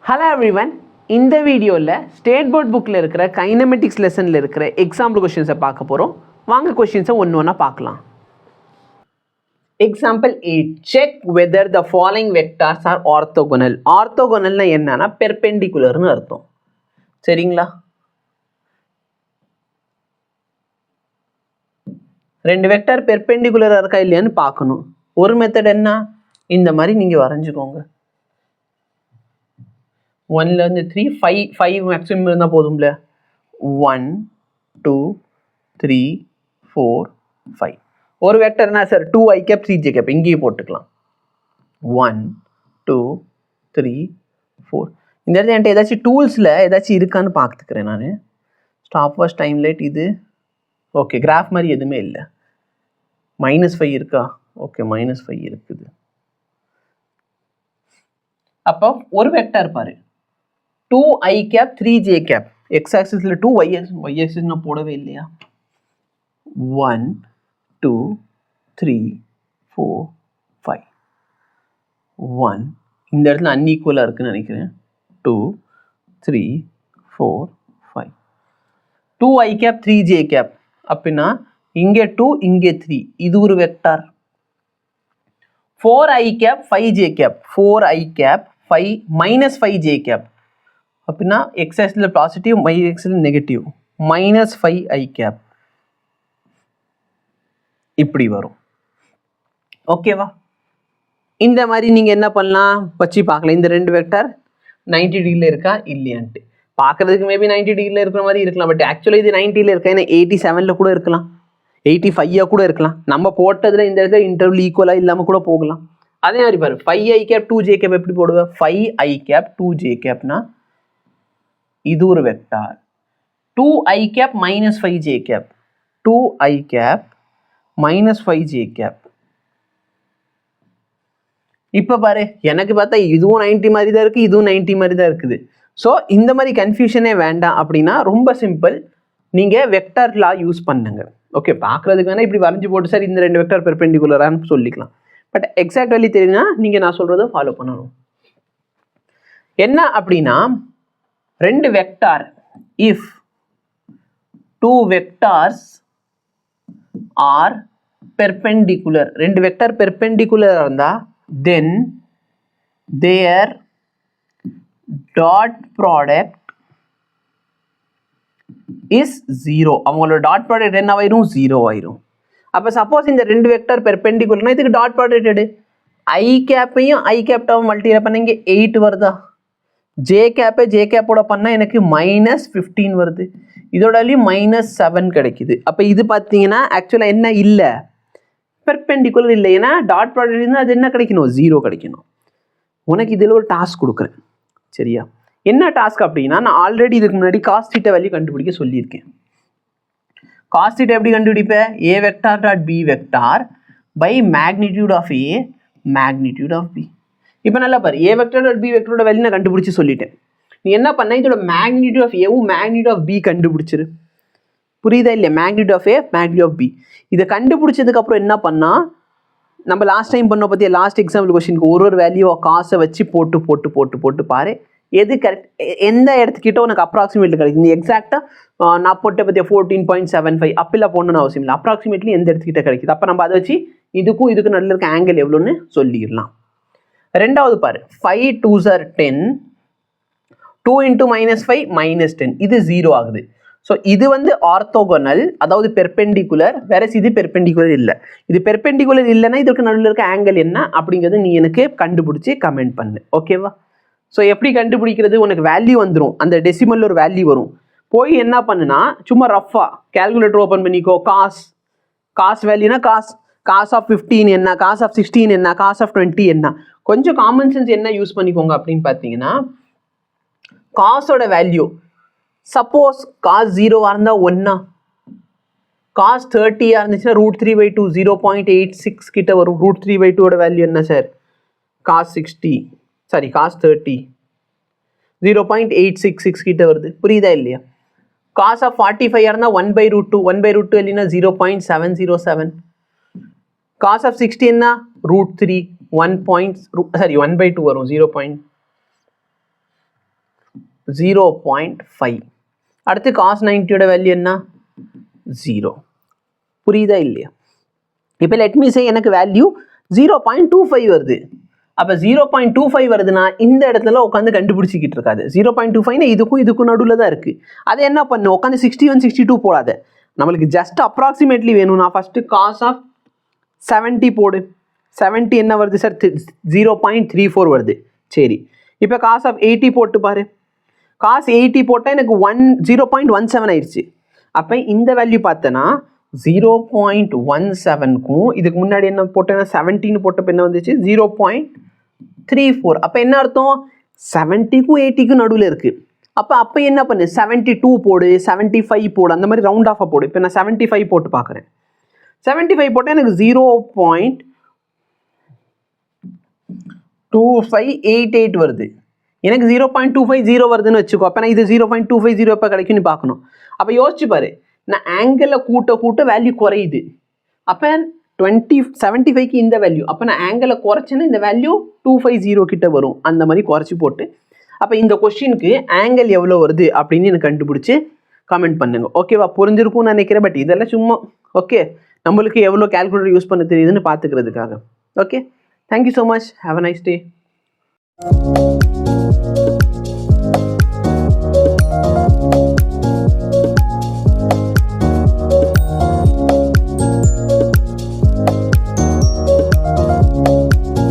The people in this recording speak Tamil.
Hello everyone. இந்த வீடியோவில் ஸ்டேட் போர்ட் புக்கில் இருக்கிற கைனமெட்டிக்ஸ் லெசனில் இருக்கிற எக்ஸாம்பிள் கொஷின்ஸை பார்க்க போகிறோம். வாங்க கொஷின்ஸை ஒன்று ஒன்றா பார்க்கலாம். Example 8. Check whether the following vectors are orthogonal. ஆர்த்தோகோனல்னா என்னன்னா பெர்பெண்டிகுலர்னு அர்த்தம். சரிங்களா? ரெண்டு வெக்டார் பெர்பெண்டிகுலராக இருக்கா இல்லையான்னு பார்க்கணும். ஒரு மெத்தட் என்ன, இந்த மாதிரி நீங்கள் வரைஞ்சிக்கோங்க. 1லேருந்து 3 5 மேக்ஸிமம் இருந்தால் போதும்ல. 1 2 3 4 5. ஒரு வெக்டர்னா sir 2i cap 3j gap இங்கேயே போட்டுக்கலாம். 1 2 3 4. இந்த இடத்துல என்கிட்ட ஏதாச்சும் டூல்ஸில் ஏதாச்சும் இருக்கான்னு பார்த்துக்கிறேன் நான். ஸ்டாப் வாட்ச், டைம் லைட், இது ஓகே. கிராஃப் மாதிரி எதுவுமே இல்லை. -5 இருக்கா? ஓகே, -5 இருக்குது. அப்போ ஒரு வெக்டார் பாரு, 2i cap 3j cap. X ஆக்சிஸில் 2, y ஆக்சிஸ் நான் போடவே இல்லையா? 1 2 3 4 5. 1 இந்த இடத்துல அன்ஈக்குவலாக இருக்குன்னு நினைக்கிறேன். 2 3 4 5. 2i கேப் 3j கேப் அப்படின்னா இங்கே 2 இங்கே 3, இது ஒரு vector. 4i cap 5j cap, 4i cap 5 -5j cap அப்படின்னா எக்ஸ் ஆக்சிஸில் பாசிட்டிவ், y ஆக்சிஸில் நெகட்டிவ். -5i கேப் இப்படி வரும். ஓகேவா? இந்த மாதிரி நீங்கள் என்ன பண்ணலாம் வச்சு பார்க்கலாம். இந்த ரெண்டு வெக்டார் 90 டிகிரியில் இருக்கா இல்லையான்ட்டு பார்க்குறதுக்கு மேபி 90 டிகிரியில் இருக்கிற மாதிரி இருக்கலாம். பட் ஆக்சுவலாக இது 90ல் இருக்கா, ஏன்னா 87ல் கூட இருக்கலாம், 85 கூட இருக்கலாம். நம்ம போட்டதில் இந்த இடத்துல இன்டர்வல் ஈக்குவலாக இல்லாமல் கூட போகலாம். அதே மாதிரி பாரு, 5i கேப் 2j கேப் எப்படி போடுவேன்? 5i கேப் 2j கேப்னா இது ஒரு vector. 2i cap -5j cap, 2i cap -5j cap. இப்போ பாரு, எனக்கு பார்த்தா இதுவும் 90 மாதிரி தான் இருக்குது, இதுவும் 90 மாதிரி தான் இருக்குது. ஸோ இந்த மாதிரி கன்ஃபியூஷனே வேண்டாம். அப்படின்னா ரொம்ப சிம்பிள், நீங்கள் வெக்டார் லா யூஸ் பண்ணுங்க. ஓகே, பார்க்குறதுக்கு வேணால் இப்படி வரைஞ்சி போட்டு சார் இந்த ரெண்டு வெக்டார் பெர்பெண்டிகுலரான்னு சொல்லிக்கலாம். பட் எக்ஸாக்ட் வேல்யூ தெரியுன்னா நீங்கள் நான் சொல்கிறத ஃபாலோ பண்ணணும். என்ன அப்படின்னா, ரெண்டு vector, if 2 vectors R perpendicular, ரெண்டு வெக்டார் பெர்பெண்டிகுலர் இருந்தால் then their dot product is 0. அவங்களோட டாட் ப்ராடக்ட் என்ன ஆயிரும்? 0 ஆயிரும். அப்போ சப்போஸ் இந்த ரெண்டு வெக்டார் பெர்பெண்டிகுலர்னா இதுக்கு டாட் ப்ராடக்ட் எடு. ஐ கேப்பையும் ஐ கேப்டாவும் மல்டிப்ளை பண்ண இங்கே 8 வருதா? ஜே கேப்பை ஜே கேப்போட பண்ணால் எனக்கு -15 வருது. இதோட -7 கிடைக்குது. அப்போ இது பார்த்தீங்கன்னா ஆக்சுவலாக என்ன இல்லை, பெர்பெண்டிகுலர் இல்லை. ஏன்னா டாட் ப்ராடக்ட் இருந்தால் அது என்ன கிடைக்கணும்? 0 கிடைக்கணும். உனக்கு இதில் ஒரு டாஸ்க் கொடுக்குறேன், சரியா? என்ன டாஸ்க் அப்படின்னா, நான் ஆல்ரெடி இதுக்கு முன்னாடி காஸ் தீட்டா வேல்யூ கண்டுபிடிக்க சொல்லியிருக்கேன். காஸ் தீட்டா எப்படி கண்டுபிடிப்பேன்? a vector dot b vector by magnitude of a magnitude of b. இப்போ நல்லா பாரு, a வெக்டார் டாட் b வெக்டரோட வேல்யூ நான் கண்டுபிடிச்சி சொல்லிட்டேன். நீ என்ன பண்ண, இதோட மேக்னிடியூட் ஆஃப் ஏவும் மேக்னிடியூட் ஆஃப் b கண்டுபிடிச்சிரு. புரியுதா இல்லையா? Magnitude of a magnitude of b. இதை கண்டுபிடிச்சதுக்கப்புறம் என்ன பண்ணால், நம்ம லாஸ்ட் டைம் பண்ண பற்றிய லாஸ்ட் எக்ஸாம்பிள் கொஸ்டினுக்கு ஒரு வேல்யூ காசை வச்சு போட்டு போட்டு போட்டு போட்டு பாரு, எது கரெக்ட், எந்த இடத்துக்கிட்ட உனக்கு அப்ராக்சிமேட்லி கிடைக்கும். நீ எக்ஸாக்டாக நான் போட்ட பற்றிய 14.75 அப்படிலாம் போடணும்னு அவசியம் இல்லை. அப்ராக்சிமேட்லி எந்த இடத்துக்கிட்ட கிடைக்குது. அப்போ நம்ம அதை வச்சு இதுக்கும் நல்ல இருக்க ஆங்கிள் எவ்வளோன்னு சொல்லிடலாம். ரெண்டாவது பாரு, 5 2s are 10, 2 × -5 -10, இது 0 ஆகுது. ஸோ இது ஆர்த்தோகோனல், அதாவது பெர்பெண்டிகுலர். வேற இது பெர்பெண்டிகுலர் இல்லை. இது பெர்பெண்டிகுலர் இல்லைன்னா இதுக்கு நடுவில் இருக்க ஆங்கிள் என்ன அப்படிங்கிறது நீ எனக்கு கண்டுபிடிச்சி கமெண்ட் பண்ணு. ஓகேவா? ஸோ எப்படி கண்டுபிடிக்கிறது? உனக்கு வேல்யூ வந்துடும், அந்த டெசிமலில் ஒரு வேல்யூ வரும். போய் என்ன பண்ணுனா, சும்மா ரஃபாக கேல்குலேட்டர் ஓப்பன் பண்ணிக்கோ. காஸ் வேல்யூனா காஸ் ஆஃப் 15 என்ன, காஸ் ஆஃப் 16 என்ன, காஸ் ஆஃப் 20 என்ன. கொஞ்சம் காமன் சென்ஸ் என்ன யூஸ் பண்ணிக்கோங்க அப்படின்னு பார்த்தீங்கன்னா, காஸோட வேல்யூ சப்போஸ் காஸ் 0 இருந்தால் 1, காஸ் 30 இருந்துச்சுன்னா √3/2 0.86 கிட்ட வரும். √3/2 வேல்யூ என்ன சார்? காஸ் 30 0.866 கிட்ட வருது. புரியுதா இல்லையா? காஸ் ஆஃப் 45 இருந்தால் 1/√2 இல்லைன்னா 0.707. காஸ் ஆஃப் 60 என்ன? √3 1/2 வரும் 0. 0.5. அடுத்து cos 90யோட வேல்யூ என்ன 0. புரியுதா இல்லையா? இப்போ let me say எனக்கு வேல்யூ 0.25 வருது. அப்போ 0.25 வருதுன்னா இந்த இடத்துல உட்காந்து கண்டுபிடிச்சிக்கிட்டு இருக்காது. 0.25 இதுக்கும் நடுவில் தான் இருக்குது. அதை என்ன பண்ணு, உட்காந்து 61 62 போடாத. நம்மளுக்கு ஜஸ்ட் அப்ராக்சிமேட்லி வேணும்னா ஃபஸ்ட்டு காஸ் ஆஃப் 70 போடு. 70 என்ன வருது சார்? 0.34 வருது. சரி, இப்போ காஸ் ஆஃப் 80 போட்டு பாரு. காஸ் 80 போட்டால் எனக்கு 0.17 ஆயிடுச்சு. அப்போ இந்த வேல்யூ பார்த்தேன்னா 0.17க்கும் இதுக்கு முன்னாடி என்ன போட்டேன்னா 17 போட்டப்போ என்ன வந்துச்சு 0.34. அப்போ என்ன அர்த்தம்? 70க்கும் 80க்கும் நடுவில் இருக்குது. அப்போ என்ன பண்ணு, 72 போடு, 75 போடு, அந்த மாதிரி ரவுண்ட் ஆஃபாக போடு. இப்போ நான் 75 போட்டு பார்க்குறேன். 75 போட்டால் எனக்கு 0.2588 வருது. எனக்கு 0.250 வருதுன்னு வச்சுக்கோ. அப்போ நான் இது 0.250 எப்போ கிடைக்கும்னு பார்க்கணும். அப்போ யோசிச்சு பாரு, நான் ஆங்கிளில் கூட்ட வேல்யூ குறையுது. அப்போ 75க்கு இந்த வேல்யூ, அப்போ நான் ஆங்கிளில் குறைச்சேன்னா இந்த வேல்யூ 250 கிட்ட வரும். அந்த மாதிரி குறைச்சி போட்டு அப்போ இந்த கொஸ்டினுக்கு ஆங்கிள் எவ்வளோ வருது அப்படின்னு எனக்கு கண்டுபிடிச்சி கமெண்ட் பண்ணுங்க. ஓகேவா? புரிஞ்சிருக்கும்னு நினைக்கிறேன். பட் இதெல்லாம் சும்மா ஓகே, நம்மளுக்கு எவ்வளோ கால்குலேட்டர் யூஸ் பண்ண தெரியுதுன்னு பார்த்துக்கிறதுக்காக. Okay, thank you so much. Have a nice day.